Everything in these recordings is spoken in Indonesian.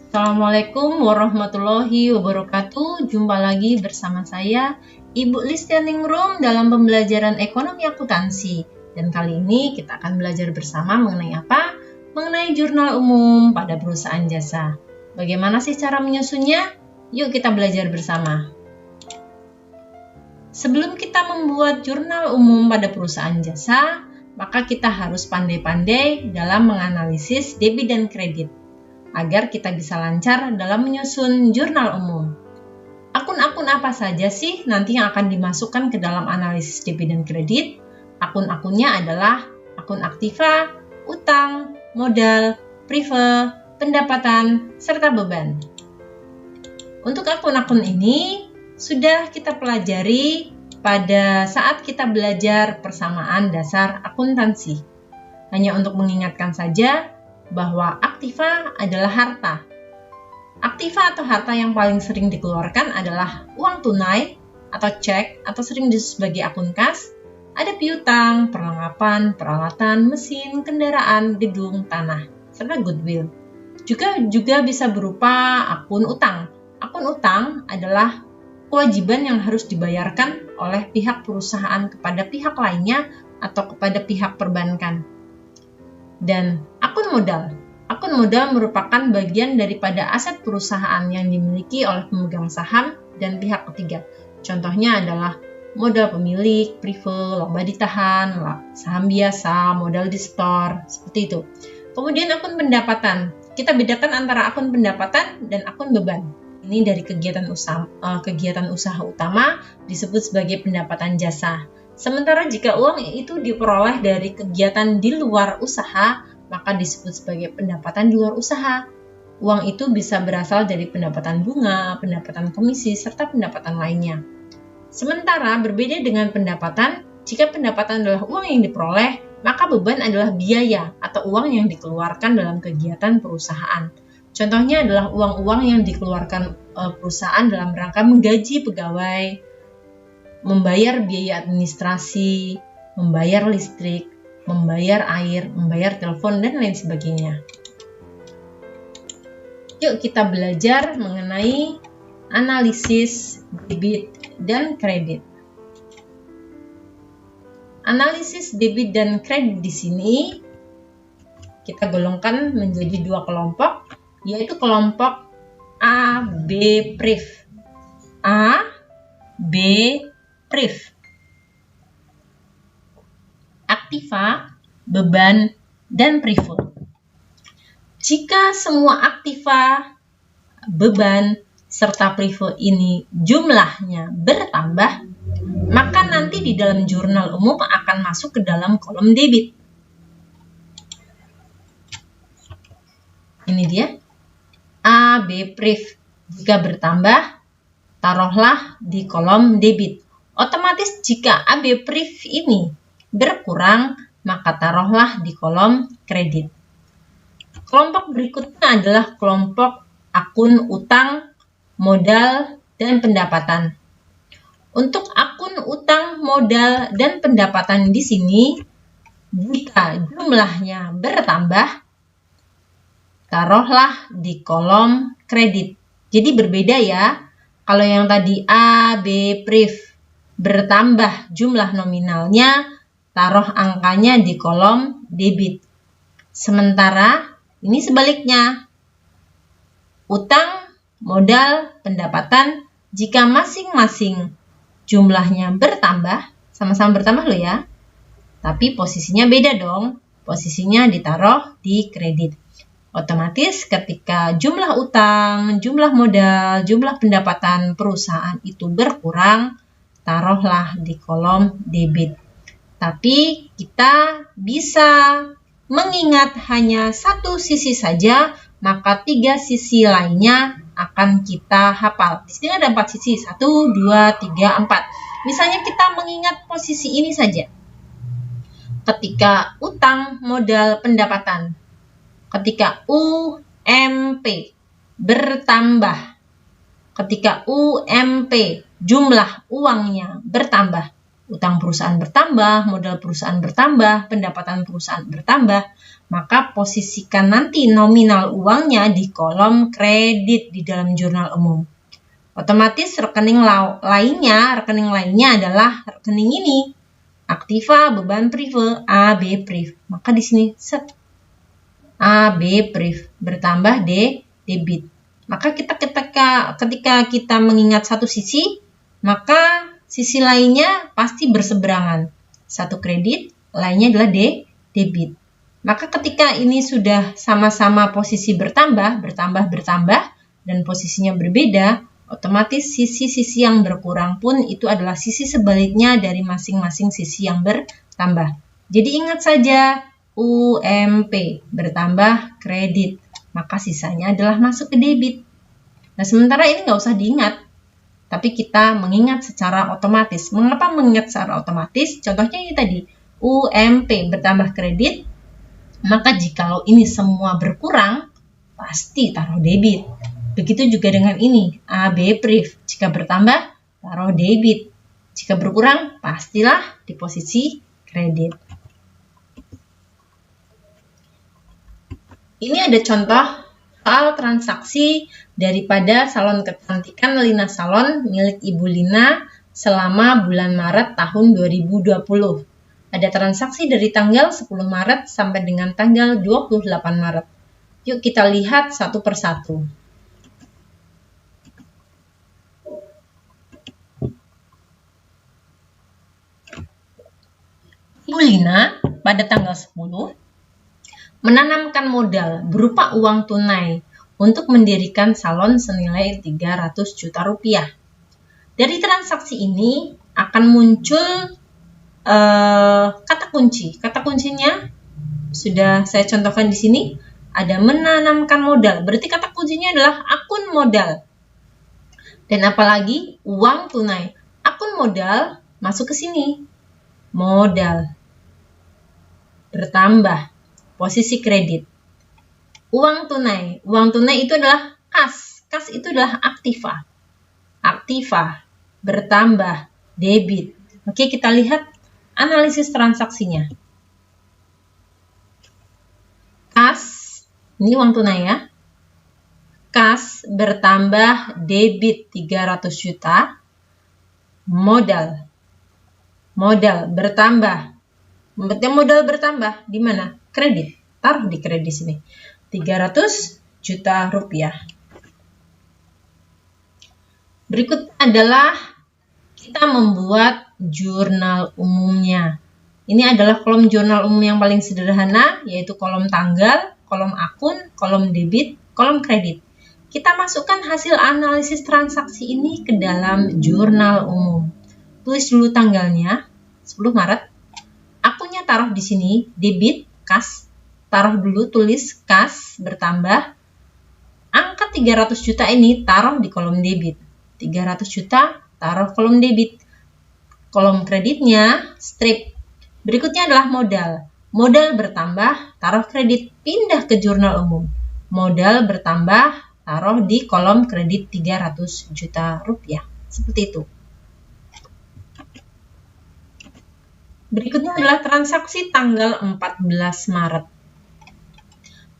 Assalamualaikum warahmatullahi wabarakatuh. Jumpa lagi bersama saya, Ibu Listening Room dalam pembelajaran ekonomi akuntansi. Dan kali ini kita akan belajar bersama mengenai apa? Mengenai jurnal umum pada perusahaan jasa. Bagaimana sih cara menyusunnya? Yuk kita belajar bersama. Sebelum kita membuat jurnal umum pada perusahaan jasa, maka kita harus pandai-pandai dalam menganalisis debit dan kredit, agar kita bisa lancar dalam menyusun jurnal umum. Akun-akun apa saja sih nanti yang akan dimasukkan ke dalam analisis debit dan kredit? Akun-akunnya adalah akun aktiva, utang, modal, prive, pendapatan, serta beban. Untuk akun-akun ini sudah kita pelajari pada saat kita belajar persamaan dasar akuntansi. Hanya untuk mengingatkan saja, bahwa aktiva adalah harta. Aktiva atau harta yang paling sering dikeluarkan adalah uang tunai atau cek atau sering disebut sebagai akun kas, ada piutang, perlengkapan, peralatan, mesin, kendaraan, gedung, tanah, serta goodwill. Juga bisa berupa akun utang. Akun utang adalah kewajiban yang harus dibayarkan oleh pihak perusahaan kepada pihak lainnya atau kepada pihak perbankan. Dan akun modal. Akun modal merupakan bagian daripada aset perusahaan yang dimiliki oleh pemegang saham dan pihak ketiga. Contohnya adalah modal pemilik, prive, laba ditahan, saham biasa, modal di store, seperti itu. Kemudian akun pendapatan. Kita bedakan antara akun pendapatan dan akun beban. Ini dari kegiatan usaha utama disebut sebagai pendapatan jasa. Sementara jika uang itu diperoleh dari kegiatan di luar usaha, maka disebut sebagai pendapatan di luar usaha. Uang itu bisa berasal dari pendapatan bunga, pendapatan komisi, serta pendapatan lainnya. Sementara berbeda dengan pendapatan, jika pendapatan adalah uang yang diperoleh, maka beban adalah biaya atau uang yang dikeluarkan dalam kegiatan perusahaan. Contohnya adalah uang-uang yang dikeluarkan perusahaan dalam rangka menggaji pegawai, membayar biaya administrasi, membayar listrik, membayar air, membayar telepon, dan lain sebagainya. Yuk kita belajar mengenai analisis debit dan kredit. Analisis debit dan kredit di sini kita golongkan menjadi dua kelompok, yaitu kelompok A, B, priv. A, B, priv. Aktiva, beban, dan prive. Jika semua aktiva, beban, serta prive ini jumlahnya bertambah, maka nanti di dalam jurnal umum akan masuk ke dalam kolom debit. Ini dia. A, B, priv. Jika bertambah, taruhlah di kolom debit. Otomatis jika AB priv ini berkurang, maka taruhlah di kolom kredit. Kelompok berikutnya adalah kelompok akun utang, modal, dan pendapatan. Untuk akun utang, modal, dan pendapatan di sini, jika jumlahnya bertambah, taruhlah di kolom kredit. Jadi berbeda ya. Kalau yang tadi A, B, priv bertambah jumlah nominalnya, taruh angkanya di kolom debit. Sementara ini sebaliknya. Utang, modal, pendapatan, jika masing-masing jumlahnya bertambah, sama-sama bertambah loh ya. Tapi posisinya beda dong. Posisinya ditaruh di kredit. Otomatis ketika jumlah utang, jumlah modal, jumlah pendapatan perusahaan itu berkurang, taruhlah di kolom debit. Tapi kita bisa mengingat hanya satu sisi saja, maka 3 sisi lainnya akan kita hafal. Di sini ada 4 sisi, 1, 2, 3, 4. Misalnya kita mengingat posisi ini saja. Ketika utang, modal, pendapatan. Ketika UMP bertambah, ketika UMP jumlah uangnya bertambah, utang perusahaan bertambah, modal perusahaan bertambah, pendapatan perusahaan bertambah, maka posisikan nanti nominal uangnya di kolom kredit di dalam jurnal umum. Otomatis rekening lainnya adalah rekening ini. Aktiva, beban prive, AB priv. Maka di sini set AB priv bertambah debit. Maka ketika kita mengingat satu sisi, maka sisi lainnya pasti berseberangan. Satu kredit, lainnya adalah debit. Maka ketika ini sudah sama-sama posisi bertambah, dan posisinya berbeda, otomatis sisi-sisi yang berkurang pun itu adalah sisi sebaliknya dari masing-masing sisi yang bertambah. Jadi ingat saja, UMP bertambah kredit, maka sisanya adalah masuk ke debit. Nah, sementara ini nggak usah diingat, tapi kita mengingat secara otomatis. Mengapa mengingat secara otomatis? Contohnya ini tadi, UMP bertambah kredit, maka jikalau ini semua berkurang, pasti taruh debit. Begitu juga dengan ini, AB priv. Jika bertambah, taruh debit. Jika berkurang, pastilah di posisi kredit. Ini ada contoh soal transaksi daripada salon kecantikan Lina Salon milik Ibu Lina selama bulan Maret tahun 2020. Ada transaksi dari tanggal 10 Maret sampai dengan tanggal 28 Maret. Yuk kita lihat satu persatu. Ibu Lina pada tanggal 10 menanamkan modal berupa uang tunai untuk mendirikan salon senilai 300 juta rupiah. Dari transaksi ini akan muncul kata kunci. Kata kuncinya sudah saya contohkan di sini. Ada menanamkan modal. Berarti kata kuncinya adalah akun modal. Dan apalagi uang tunai. Akun modal masuk ke sini. Modal. Bertambah. Posisi kredit. Uang tunai. Uang tunai itu adalah kas. Kas itu adalah aktiva. Aktiva. Bertambah. Debit. Oke, kita lihat analisis transaksinya. Kas, ini uang tunai ya. Kas bertambah debit 300 juta. Modal. Modal bertambah. Modal bertambah di mana? Kredit. Taruh di kredit sini. 300 juta rupiah. Berikut adalah kita membuat jurnal umumnya. Ini adalah kolom jurnal umum yang paling sederhana, yaitu kolom tanggal, kolom akun, kolom debit, kolom kredit. Kita masukkan hasil analisis transaksi ini ke dalam jurnal umum. Tulis dulu tanggalnya, 10 Maret. Akunnya taruh di sini, debit, kas. Taruh dulu, tulis kas, bertambah. Angka 300 juta ini taruh di kolom debit. 300 juta, taruh kolom debit. Kolom kreditnya, strip. Berikutnya adalah modal. Modal bertambah, taruh kredit, pindah ke jurnal umum. Modal bertambah, taruh di kolom kredit 300 juta rupiah. Seperti itu. Berikutnya adalah transaksi tanggal 14 Maret.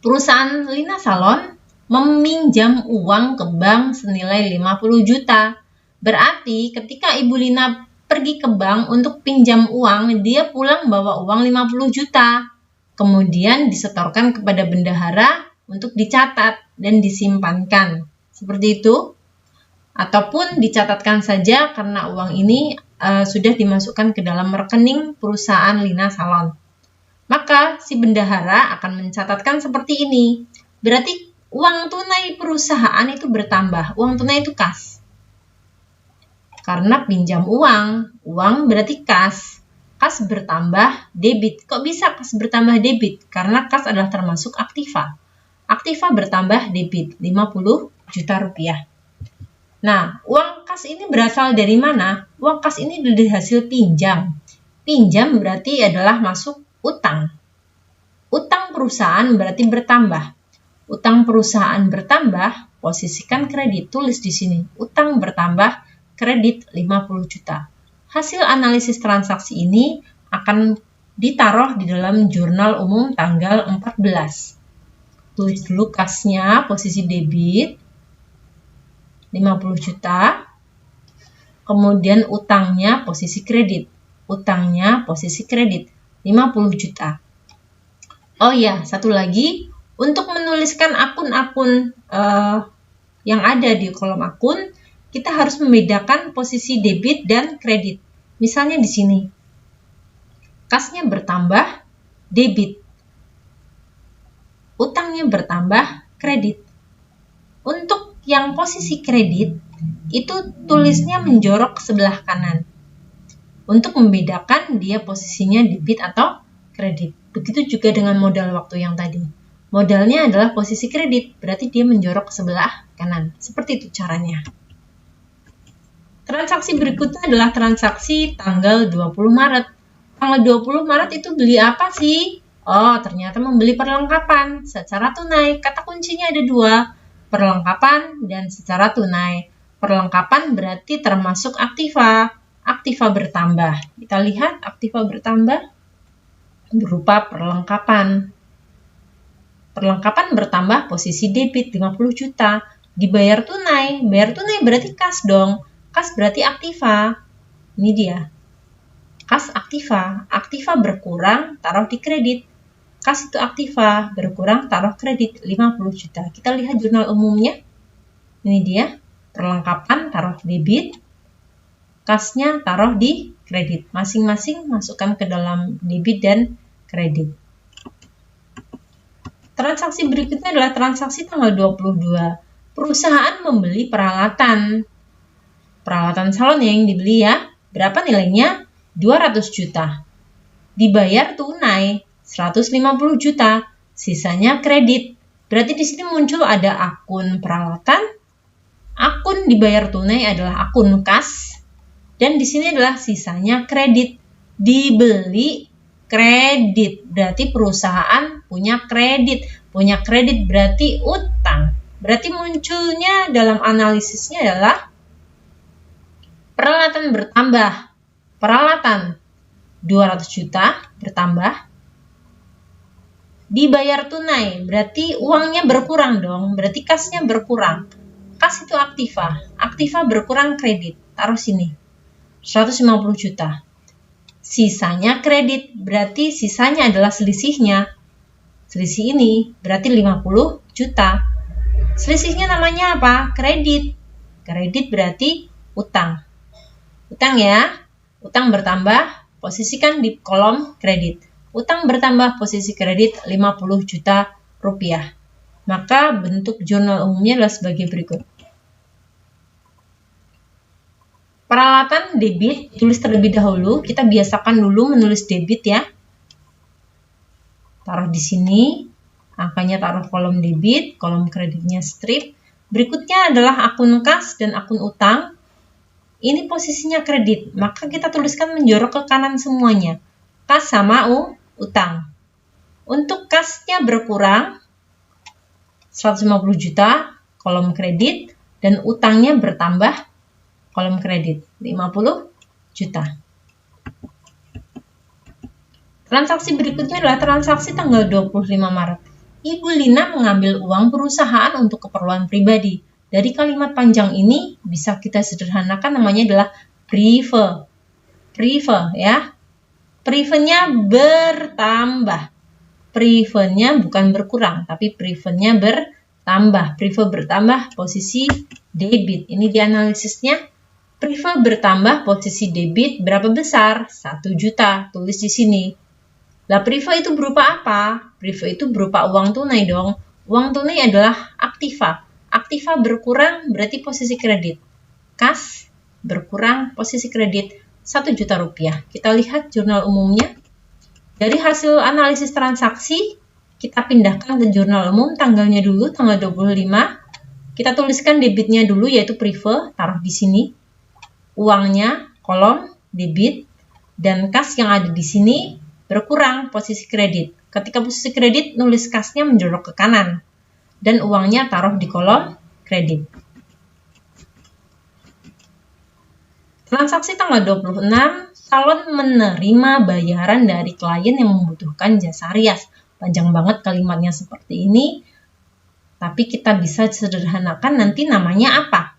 Perusahaan Lina Salon meminjam uang ke bank senilai 50 juta. Berarti ketika Ibu Lina pergi ke bank untuk pinjam uang, dia pulang bawa uang 50 juta. Kemudian disetorkan kepada bendahara untuk dicatat dan disimpankan. Seperti itu. Ataupun dicatatkan saja karena uang ini sudah dimasukkan ke dalam rekening perusahaan Lina Salon. Maka si bendahara akan mencatatkan seperti ini. Berarti uang tunai perusahaan itu bertambah. Uang tunai itu kas. Karena pinjam uang berarti kas. Kas bertambah debit. Kok bisa kas bertambah debit? Karena kas adalah termasuk aktiva. Aktiva bertambah debit 50 juta rupiah. Nah, uang kas ini berasal dari mana? Uang kas ini dari hasil pinjam. Pinjam berarti adalah masuk utang. Utang perusahaan berarti bertambah. Utang perusahaan bertambah, posisikan kredit. Tulis di sini. Utang bertambah, kredit 50 juta. Hasil analisis transaksi ini akan ditaruh di dalam jurnal umum tanggal 14. Tulis dulu kasnya posisi debit 50 juta. Kemudian utangnya posisi kredit. Utangnya posisi kredit 50 juta. Oh ya, satu lagi, untuk menuliskan akun-akun yang ada di kolom akun, kita harus membedakan posisi debit dan kredit. Misalnya di sini, kasnya bertambah, debit. Utangnya bertambah, kredit. Untuk yang posisi kredit, itu tulisnya menjorok ke sebelah kanan. Untuk membedakan dia posisinya debit atau kredit. Begitu juga dengan modal waktu yang tadi. Modalnya adalah posisi kredit, berarti dia menjorok ke sebelah kanan. Seperti itu caranya. Transaksi berikutnya adalah transaksi tanggal 20 Maret. Tanggal 20 Maret itu beli apa sih? Oh, ternyata membeli perlengkapan secara tunai. Kata kuncinya ada dua, perlengkapan dan secara tunai. Perlengkapan berarti termasuk aktiva. Aktiva bertambah. Kita lihat aktiva bertambah berupa perlengkapan. Perlengkapan bertambah posisi debit 50 juta. Dibayar tunai. Bayar tunai berarti kas dong. Kas berarti aktiva. Ini dia. Kas aktiva. Aktiva berkurang, taruh di kredit. Kas itu aktiva, berkurang, taruh kredit 50 juta. Kita lihat jurnal umumnya. Ini dia. Perlengkapan taruh debit. Kasnya taruh di kredit. Masing-masing masukkan ke dalam debit dan kredit. Transaksi berikutnya adalah transaksi tanggal 22. Perusahaan membeli peralatan. Peralatan salon yang dibeli ya. Berapa nilainya? 200 juta. Dibayar tunai 150 juta. Sisanya kredit. Berarti di sini muncul ada akun peralatan. Akun dibayar tunai adalah akun kas. Dan di sini adalah sisanya kredit. Dibeli kredit. Berarti perusahaan punya kredit. Punya kredit berarti utang. Berarti munculnya dalam analisisnya adalah peralatan bertambah. Peralatan 200 juta bertambah. Dibayar tunai. Berarti uangnya berkurang dong. Berarti kasnya berkurang. Kas itu aktiva. Aktiva berkurang kredit. Taruh sini. 150 juta. Sisanya kredit, berarti sisanya adalah selisihnya. Selisih ini berarti 50 juta. Selisihnya namanya apa? Kredit. Kredit berarti utang. Utang ya. Utang bertambah, posisikan di kolom kredit. Utang bertambah, posisi kredit 50 juta rupiah. Maka bentuk jurnal umumnya adalah sebagai berikut. Peralatan debit tulis terlebih dahulu. Kita biasakan dulu menulis debit ya. Taruh di sini. Angkanya taruh kolom debit, kolom kreditnya strip. Berikutnya adalah akun kas dan akun utang. Ini posisinya kredit. Maka kita tuliskan menjorok ke kanan semuanya. Kas sama utang. Untuk kasnya berkurang 150 juta kolom kredit dan utangnya bertambah kolom kredit 50 juta. Transaksi berikutnya adalah transaksi tanggal 25 Maret. Ibu Lina mengambil uang perusahaan untuk keperluan pribadi. Dari kalimat panjang ini bisa kita sederhanakan namanya adalah prive. Prive ya. Privenya bertambah. Privenya bukan berkurang, tapi privenya bertambah. Prive bertambah posisi debit. Ini dianalisisnya. Prive bertambah posisi debit berapa besar? 1 juta. Tulis di sini. Lah prive itu berupa apa? Prive itu berupa uang tunai dong. Uang tunai adalah aktiva. Aktiva berkurang berarti posisi kredit. Kas berkurang posisi kredit 1 juta rupiah. Kita lihat jurnal umumnya. Dari hasil analisis transaksi, kita pindahkan ke jurnal umum tanggalnya dulu, tanggal 25. Kita tuliskan debitnya dulu yaitu prive, taruh di sini. Uangnya kolom debit dan kas yang ada di sini berkurang posisi kredit. Ketika posisi kredit, nulis kasnya menjorok ke kanan dan uangnya taruh di kolom kredit. Transaksi tanggal 26 calon menerima bayaran dari klien yang membutuhkan jasa rias. Panjang banget kalimatnya seperti ini, tapi kita bisa sederhanakan nanti namanya apa?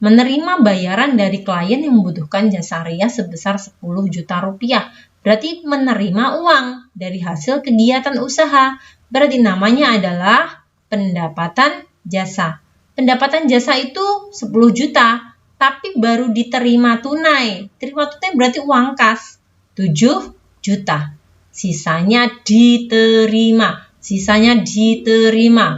Menerima bayaran dari klien yang membutuhkan jasa rias sebesar 10 juta rupiah. Berarti menerima uang dari hasil kegiatan usaha. Berarti namanya adalah pendapatan jasa. Pendapatan jasa itu 10 juta, tapi baru diterima tunai. Terima tunai berarti uang kas 7 juta. Sisanya diterima.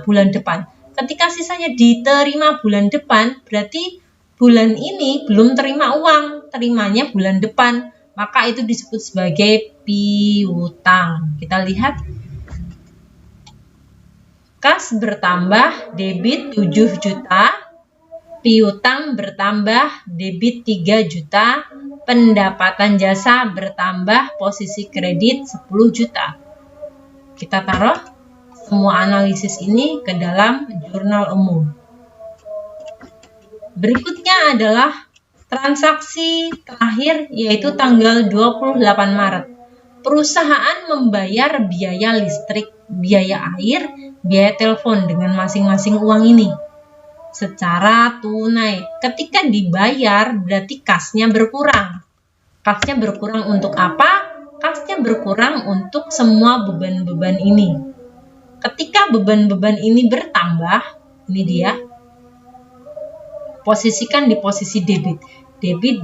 Bulan depan. Ketika sisanya diterima bulan depan, berarti bulan ini belum terima uang, terimanya bulan depan. Maka itu disebut sebagai piutang. Kita lihat. Kas bertambah, debit 7 juta. Piutang bertambah, debit 3 juta. Pendapatan jasa bertambah, posisi kredit 10 juta. Kita taruh semua analisis ini ke dalam jurnal umum. Berikutnya adalah transaksi terakhir, yaitu tanggal 28 Maret. Perusahaan membayar biaya listrik, biaya air, biaya telepon dengan masing-masing uang ini secara tunai. Ketika dibayar, berarti kasnya berkurang. Kasnya berkurang untuk apa? Kasnya berkurang untuk semua beban-beban ini. Ketika beban-beban ini bertambah, ini dia, posisikan di posisi debit. Debit.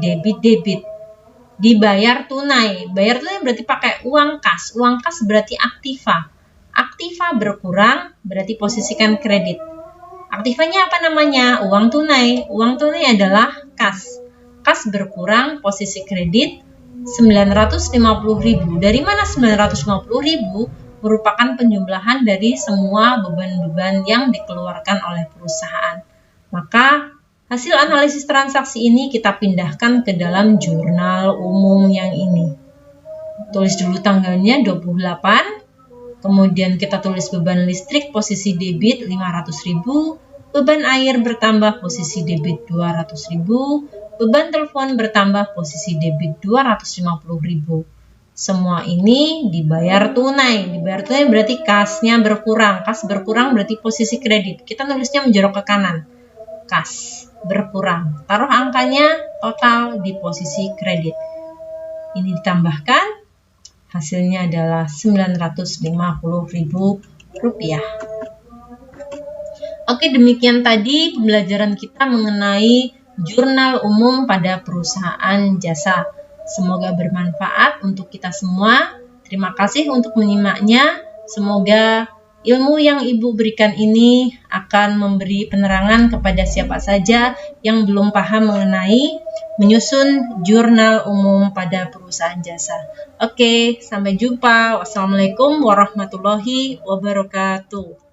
Dibayar tunai. Bayar tunai berarti pakai uang kas. Uang kas berarti aktiva. Aktiva berkurang berarti posisikan kredit. Aktivanya apa namanya? Uang tunai. Uang tunai adalah kas. Kas berkurang, posisi kredit 950.000. Dari mana 950.000? Merupakan penjumlahan dari semua beban-beban yang dikeluarkan oleh perusahaan. Maka hasil analisis transaksi ini kita pindahkan ke dalam jurnal umum yang ini. Tulis dulu tanggalnya 28, kemudian kita tulis beban listrik posisi debit 500.000, beban air bertambah posisi debit 200.000, beban telepon bertambah posisi debit 250.000. Semua ini dibayar tunai. Dibayar tunai berarti kasnya berkurang. Kas berkurang berarti posisi kredit. Kita nulisnya menjorok ke kanan. Kas berkurang. Taruh angkanya total di posisi kredit. Ini ditambahkan. Hasilnya adalah 950.000 rupiah. Oke, demikian tadi pembelajaran kita mengenai jurnal umum pada perusahaan jasa. Semoga bermanfaat untuk kita semua. Terima kasih untuk menyimaknya. Semoga ilmu yang Ibu berikan ini akan memberi penerangan kepada siapa saja yang belum paham mengenai menyusun jurnal umum pada perusahaan jasa. Oke, sampai jumpa. Wassalamualaikum warahmatullahi wabarakatuh.